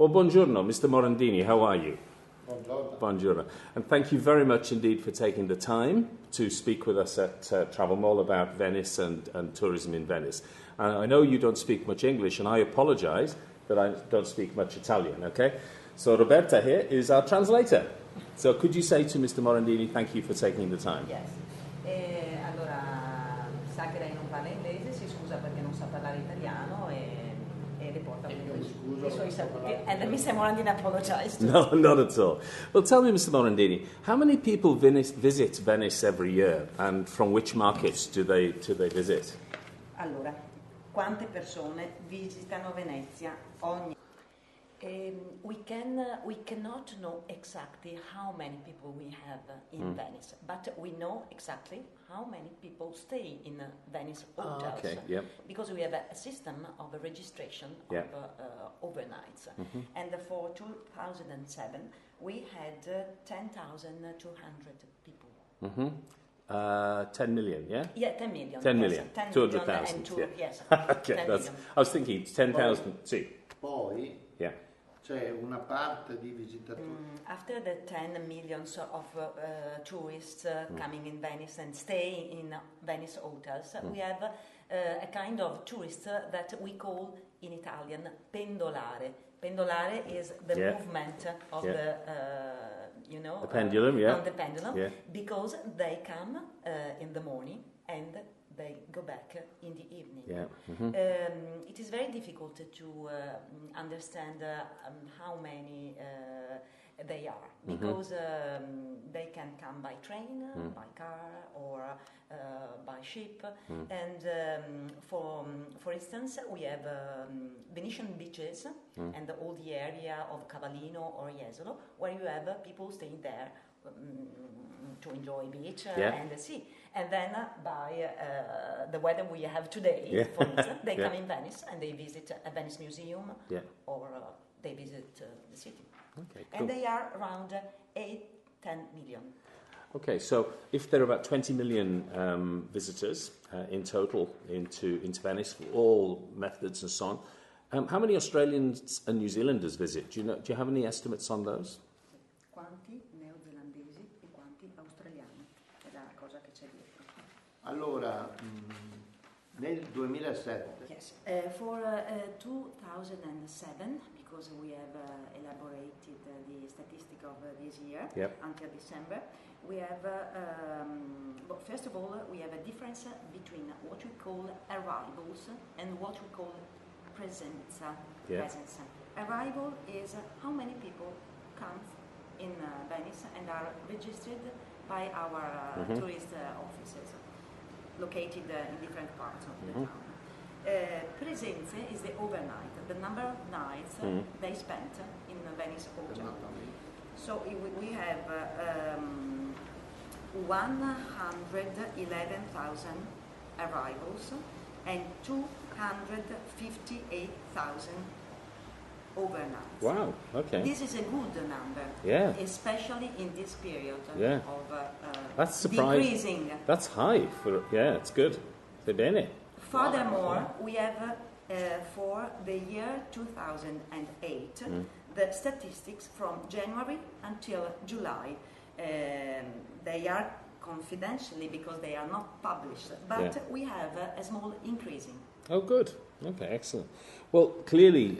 Well, buongiorno, Mr. Morandini, how are you? Buongiorno. Buongiorno. And thank you very much indeed for taking the time to speak with us at Travel Mall about Venice and tourism in Venice. I know you don't speak much English, and I apologise that I don't speak much Italian, okay? So Roberta here is our translator. So could you say to Mr. Morandini, thank you for taking the time? Yes. Allora, sa che lei non parla inglese, si scusa perché non sa parlare italiano e riporta i suoi saluti. And Mr. Morandini apologized. No, not at all. Well, tell me, Mr. Morandini, how many people visit Venice every year, and from which markets do they visit? Allora, quante persone visitano Venezia ogni we cannot know exactly how many people we have in Venice, but we know exactly how many people stay in Venice hotels. Okay, yep. Because we have a system of registration of overnights. And for 2007, we had 10,200 people. 10 million, yeah? Yeah, 10 million. 10 million. Yes, 10 200,000. million Yeah. yes. Okay, 10 that's, million. I was thinking 10,000. Sì. Poi Yeah. c'è una parte di visitatori. After the 10 millions of tourists coming in Venice and staying in Venice hotels, we have a kind of tourist that we call in Italian pendolare. Pendolare is the movement of the the pendulum, on the pendulum, because they come in the morning and they go back in the evening. Yeah. It is very difficult to understand how many they are, because they can come by train, by car, or by ship. And for instance, we have Venetian beaches and all the area of Cavallino or Jesolo, where you have people staying there to enjoy beach and the sea. And then by the weather we have today, for instance, they come in Venice and they visit a Venice museum or they visit the city. Okay, cool. And they are around 8-10 million. Okay, so if there are about 20 million visitors in total into Venice for all methods and so on, how many Australians and New Zealanders visit? Do you have any estimates on those? Quanti neozelandesi e quanti australiani? È la cosa che c'è dietro. Allora, nel 2007 Yes, for 2007, because we have elaborated the statistic of this year until December, we have, first of all, we have a difference between what we call arrivals and what we call presenza. Arrival is how many people come in Venice and are registered by our tourist offices located in different parts of the town. Presenze is the overnight, the number of nights they spent in Venice hotel. So we have 111,000 arrivals and 258,000 overnights. Wow, okay. This is a good number, especially in this period of that's surprising. decreasing. That's high for it's good. Va bene. Furthermore, we have for the year 2008 the statistics from January until July. They are confidentially because they are not published, but we have a small increasing. Oh, good. Okay, excellent. Well, clearly,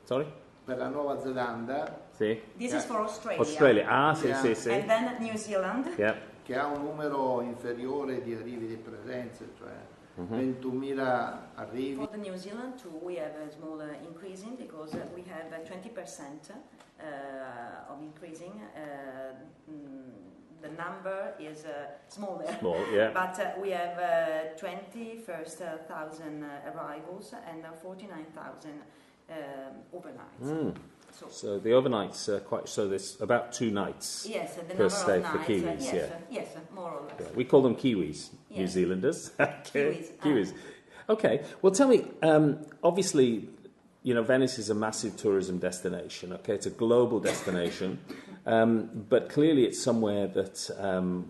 sorry. per la Nuova Zelanda. Sì. This is for Australia. Australia. Ah, sì, sì, sì. And then New Zealand. Che ha un numero inferiore di arrivi di presenze, cioè 21.000 arrivi. For the New Zealand too, we have a small increasing because we have 20% of increasing. The number is smaller, small, yeah. But we have 21,000 arrivals and 49,000 overnights. So the overnights are quite. So there's about 2 nights per stay for Kiwis. Yes, more or less. Yeah. We call them Kiwis, New Zealanders. Kiwis. Okay. Well, tell me. Obviously, you know, Venice is a massive tourism destination. Okay, it's a global destination. But clearly it's somewhere that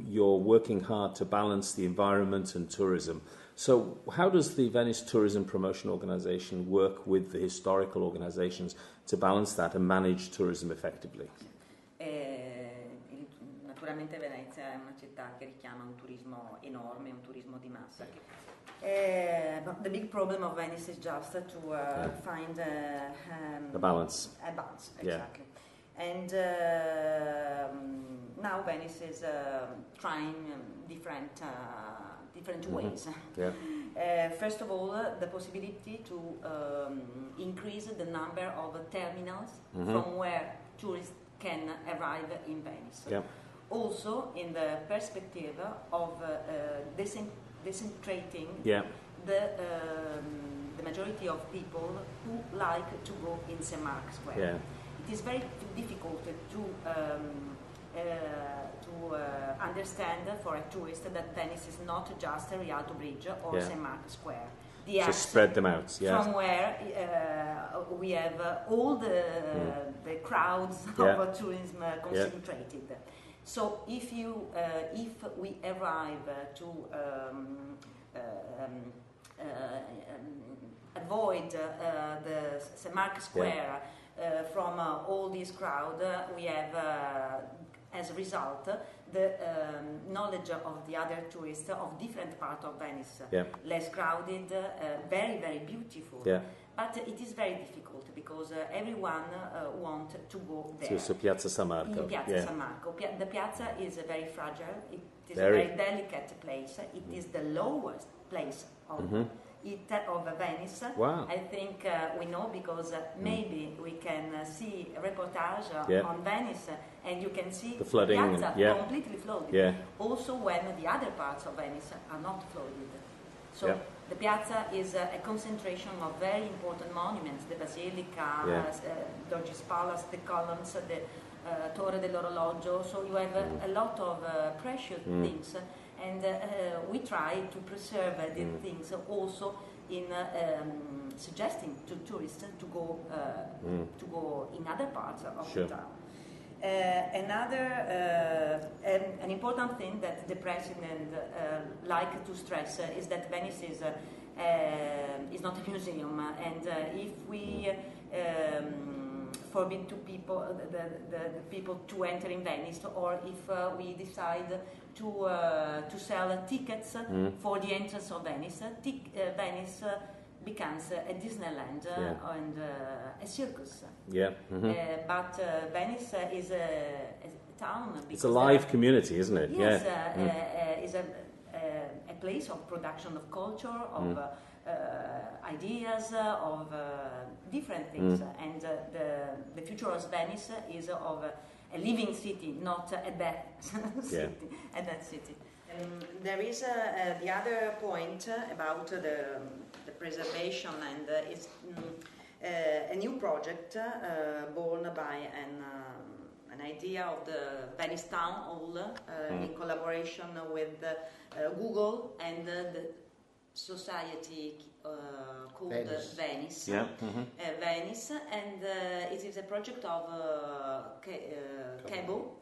you're working hard to balance the environment and tourism. So how does the Venice Tourism Promotion Organisation work with the historical organisations to balance that and manage tourism effectively? Naturalmente Venezia è una città che richiama un turismo enorme, un turismo di massa. But the big problem of Venice is just to find the balance. A balance, Yeah. exactly. And now Venice is trying different ways. Yeah. First of all, the possibility to increase the number of terminals from where tourists can arrive in Venice. Yeah. Also, in the perspective of decentrating the majority of people who like to go in St. Mark's Square. Yeah. It is very difficult to understand for a tourist that Venice is not just a Rialto Bridge or St. Mark's Square. To spread them out, yes. From where we have all the crowds of tourism concentrated. Yeah. So if we arrive to avoid the St. Mark's Square from all this crowd, we have as a result the knowledge of the other tourists of different parts of Venice, less crowded, very, very beautiful. Yeah. But it is very difficult because everyone wants to go there. So Piazza San Marco. In Piazza San Marco. The piazza is very fragile. It is a very delicate place. It is the lowest place of Venice. Wow. I think we know because maybe we can see a reportage on Venice and you can see the flooding piazza completely flooded. Yeah. Also when the other parts of Venice are not flooded. So the piazza is a concentration of very important monuments, the Basilica, Doge's Palace, the columns, the Torre dell'Orologio. So you have a lot of precious things. And we try to preserve these things also in suggesting to tourists to go in other parts of the town. An important thing that the president like to stress is that Venice is not a museum, and if we forbid to people the people to enter in Venice, or if we decide to sell tickets for the entrance of Venice, Venice becomes a Disneyland and a circus. Yeah. But Venice is a town. It's a live community, isn't it? Yes, is a place of production of culture, of ideas, of different things. And the future of Venice is of a living city, not a dead city. A dead city. There is the other point about the preservation, and it's a new project born by an idea of the Venice Town Hall in collaboration with Google and the society called Venice. Venice, and it is a project of cable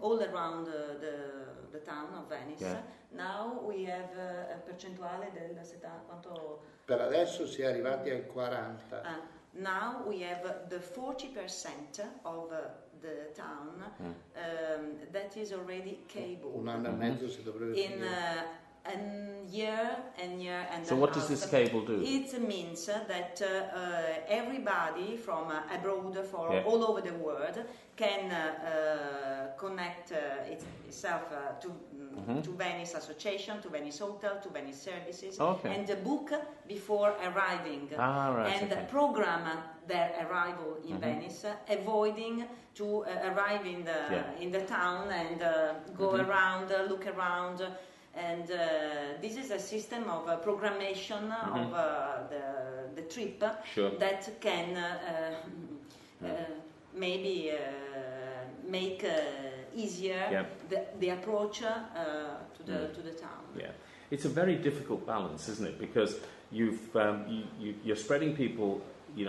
all around the town of Venice. Now we have a percentuale del 70. Per adesso si è arrivati al 40. Now we have the 40% of the town that is already cable. Un anno e mezzo si dovrebbe finire. And year and so what does this cable do? It means that everybody from abroad, all over the world, can connect itself to Venice Association, to Venice Hotel, to Venice Services, and book before arriving, and program their arrival in Venice, avoiding to arrive in the town and go around, look around. And this is a system of programmation of the trip that can maybe make easier the approach to the town. Yeah, it's a very difficult balance, isn't it? Because you're spreading people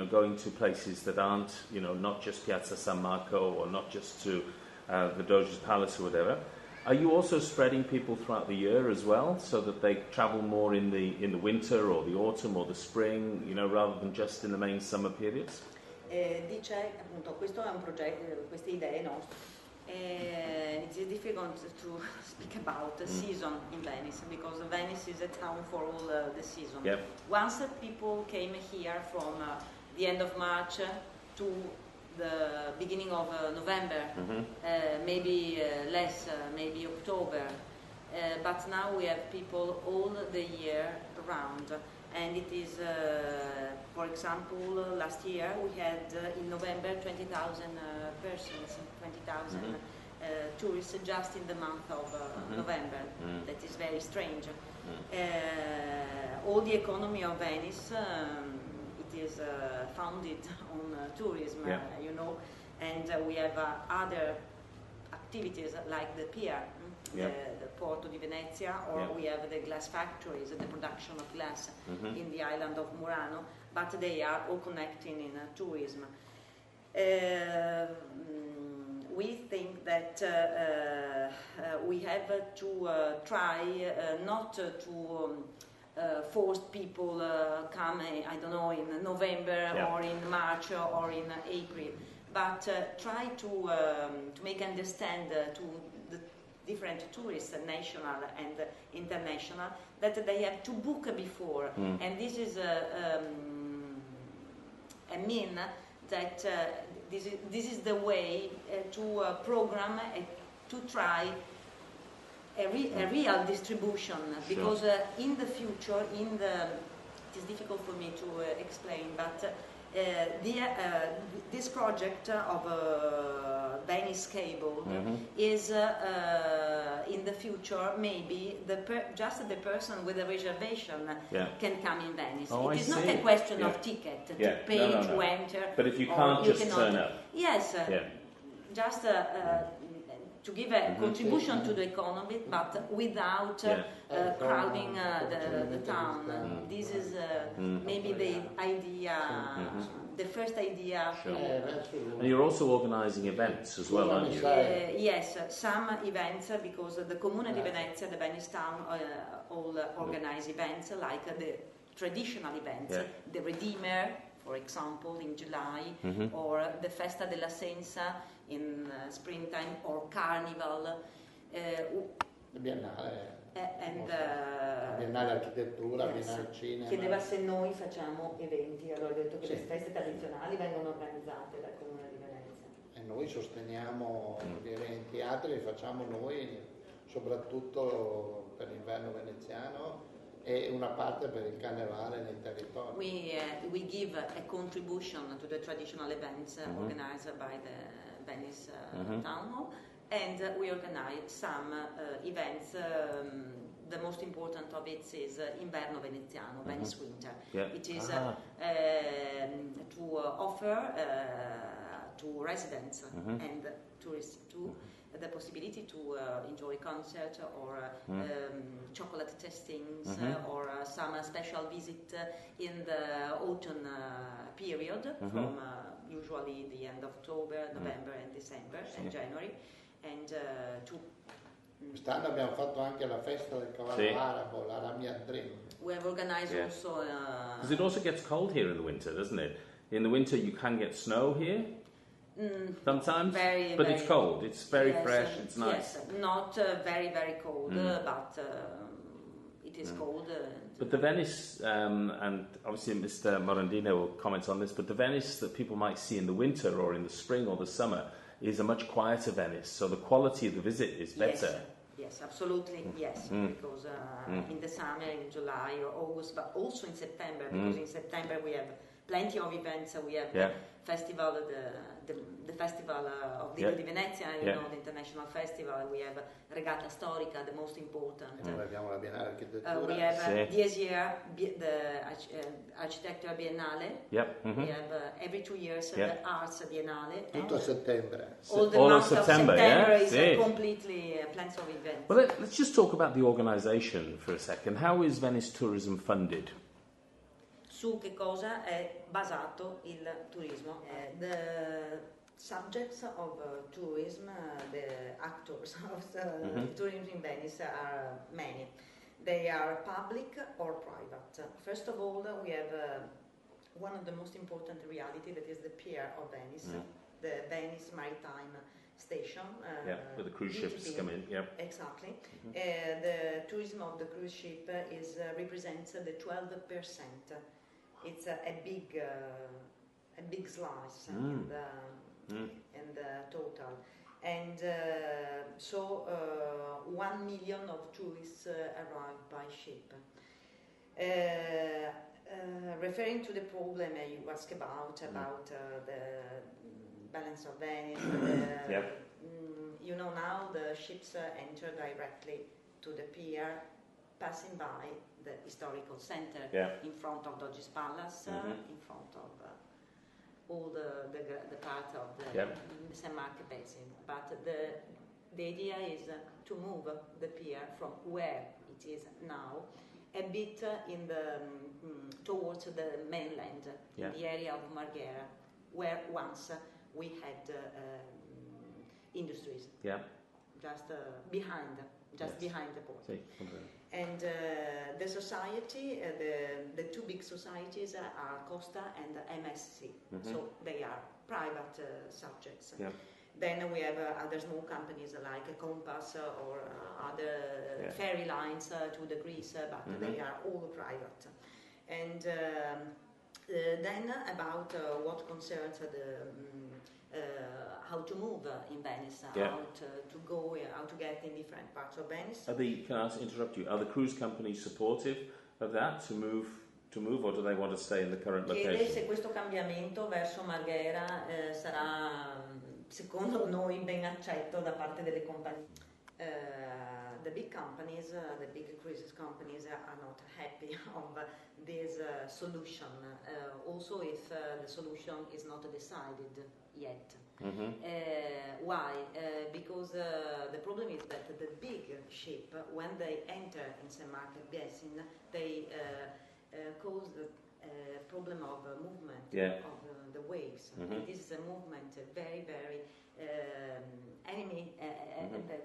going to places that aren't, not just Piazza San Marco or not just to the Doge's Palace or whatever. Are you also spreading people throughout the year as well, so that they travel more in the winter or the autumn or the spring, rather than just in the main summer periods? Dice appunto, questo è un progetto, queste idee nostre. It is difficult to speak about the season in Venice, because Venice is a town for all the season. Yep. Once people came here from the end of March to the beginning of November, maybe less, maybe October, but now we have people all the year round. And it is, for example, last year we had in November 20,000 persons, 20,000 tourists just in the month of November. That is very strange. All the economy of Venice, it is founded on tourism, and we have other activities like the pier, the Porto di Venezia, or we have the glass factories, the production of glass in the island of Murano, but they are all connecting in tourism. We think that we have to try not to force people come, I don't know, in November or in March or in April, but try to make understand to the different tourists, national and international, that they have to book before, and this is a mean that this is the way to program to try a real distribution, because in the future, it is difficult for me to explain, but this project of Venice Cable is in the future maybe just the person with a reservation can come in Venice. It is not a question of ticket to pay to enter. But if you can't just turn up. Yes, just to give a contribution to the economy, but without crowding the town. This is maybe the idea, the first idea. And you're also organising events as well, aren't you? Yes, some events, because the Comune di Venezia, the Venice town, all organize events like the traditional events, the Redeemer, for example, in July, or the Festa della Senza in springtime, or Carnival. Biennale. Biennale architettura, biennale cinema. Chiedeva se noi facciamo eventi, allora ho detto che le feste tradizionali vengono organizzate dal Comune di Venezia. E noi sosteniamo gli eventi, altri li facciamo noi, soprattutto per l'inverno veneziano, e una parte per il carnevale nel territorio. We give a contribution to the traditional events organized by the Venice Town Hall, and we organize some events. The most important of it is Inverno Veneziano, Venice Winter. It is to offer to residents and tourists too the possibility to enjoy concert or chocolate tastings or some special visit in the autumn period from usually the end of October, November and December and January, and Quest'anno abbiamo fatto anche la festa del cavallo arabo, l'Arabian Dream. We have organized also because it also gets cold here in the winter, doesn't it? In the winter you can get snow here sometimes, but it's cold, it's very fresh, it's nice. Yes, not very cold, but it is cold. But the Venice, and obviously Mr. Morandino will comment on this, but the Venice that people might see in the winter or in the spring or the summer is a much quieter Venice, so the quality of the visit is better. Yes, absolutely, yes, because in the summer, in July or August, but also in September, because in September we have plenty of events. We have the festival, the festival of Lido di Venezia, know, the international festival. We have Regata Storica, the most important. Abbiamo la Biennale Architettura. We have this year the Architecture Biennale. We have every 2 years the Arts Biennale. Tutto a settembre. All the month of September is completely plenty of events. Well, let's just talk about the organisation for a second. How is Venice Tourism funded? su che cosa è basato il turismo. The subjects of tourism, the actors of the tourism in Venice are many. They are public or private. First of all, we have one of the most important reality, that is the pier of Venice, the Venice Maritime Station. Where the cruise ships come in. Yep. Exactly. The tourism of the cruise ship represents the 12%. It's a big slice in the total. And so 1 million of tourists arrive by ship. Referring to the problem you asked about the balance of Venice, you know, now the ships enter directly to the pier, passing by the historical center in front of Doge's Palace, in front of all the part of the St. Mark Basin. But the idea is to move the pier from where it is now a bit in the towards the mainland, in the area of Marghera, where once we had industries. Just behind the port. And the society, the two big societies are Costa and MSC, so they are private subjects. Then we have other small companies like Compass or other ferry lines to the Greece, but they are all private. And then about what concerns the how to move in Venice, how to go, how to get in different parts of Venice. Can I interrupt you? Are the cruise companies supportive of that, to move, or do they want to stay in the current location? Chiede se questo cambiamento verso Marghera sarà, secondo noi, ben accetto da parte delle compagnie. The big companies, the big cruises companies are not happy of this solution, also if the solution is not decided yet. Why? Because the problem is that the big ship, when they enter in St. Mark Basin, they cause a problem of movement of the waves. And this is a movement very, very enemy,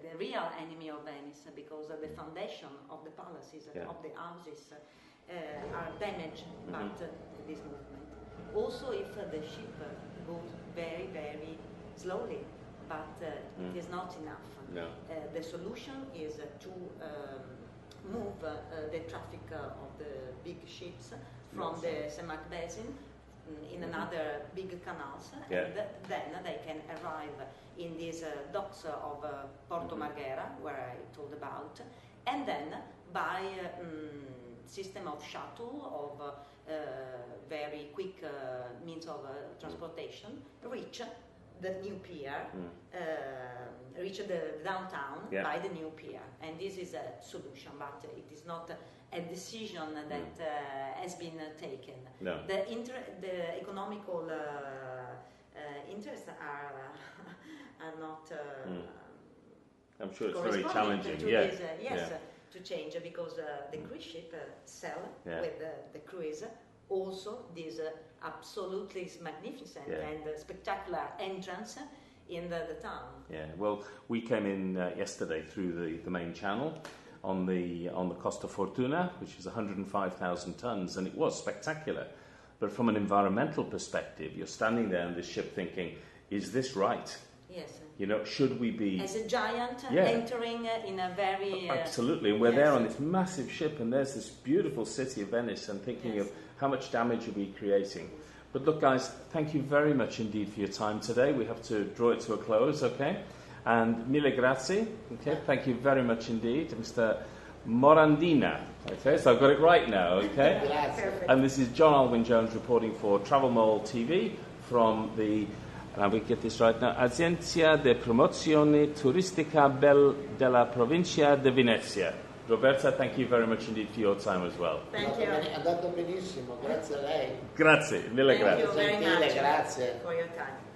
the real enemy of Venice, because the foundation of the palaces, of the houses, are damaged by this movement. Also, if the ship goes very, very slowly, but it is not enough. The solution is to move the traffic of the big ships from the St. Mark Basin in another big canals, and then they can arrive in these docks of Porto Marghera, where I told about, and then by system of shuttle, of very quick means of transportation, reach the new pier, reach the downtown by the new pier. And this is a solution, but it is not a decision that has been taken. The economical interests are not. I'm sure it's very challenging. To this, to change, because the cruise ship sell with the cruise. Also, this absolutely magnificent and spectacular entrance in the town. Well, we came in yesterday through the main channel on the Costa Fortuna, which is 105,000 tons, and it was spectacular. But from an environmental perspective, you're standing there in this ship thinking, is this right? Yes. You know, should we be... As a giant entering in a very... Absolutely, and we're there on this massive ship, and there's this beautiful city of Venice, and thinking of how much damage are we creating. But look, guys, thank you very much indeed for your time today. We have to draw it to a close, okay? And mille grazie, okay? Thank you very much indeed, Mr. Morandina. Okay, so I've got it right now, okay? And this is John Alwyn-Jones reporting for Travel Mall TV from the... And we get this right now. Agenzia de Promozione Turistica della Provincia di Venezia. Roberta, thank you very much indeed for your time as well. Thank you. È andato benissimo, grazie a lei. Grazie, mille grazie. Thank you very much Grazie. for your time.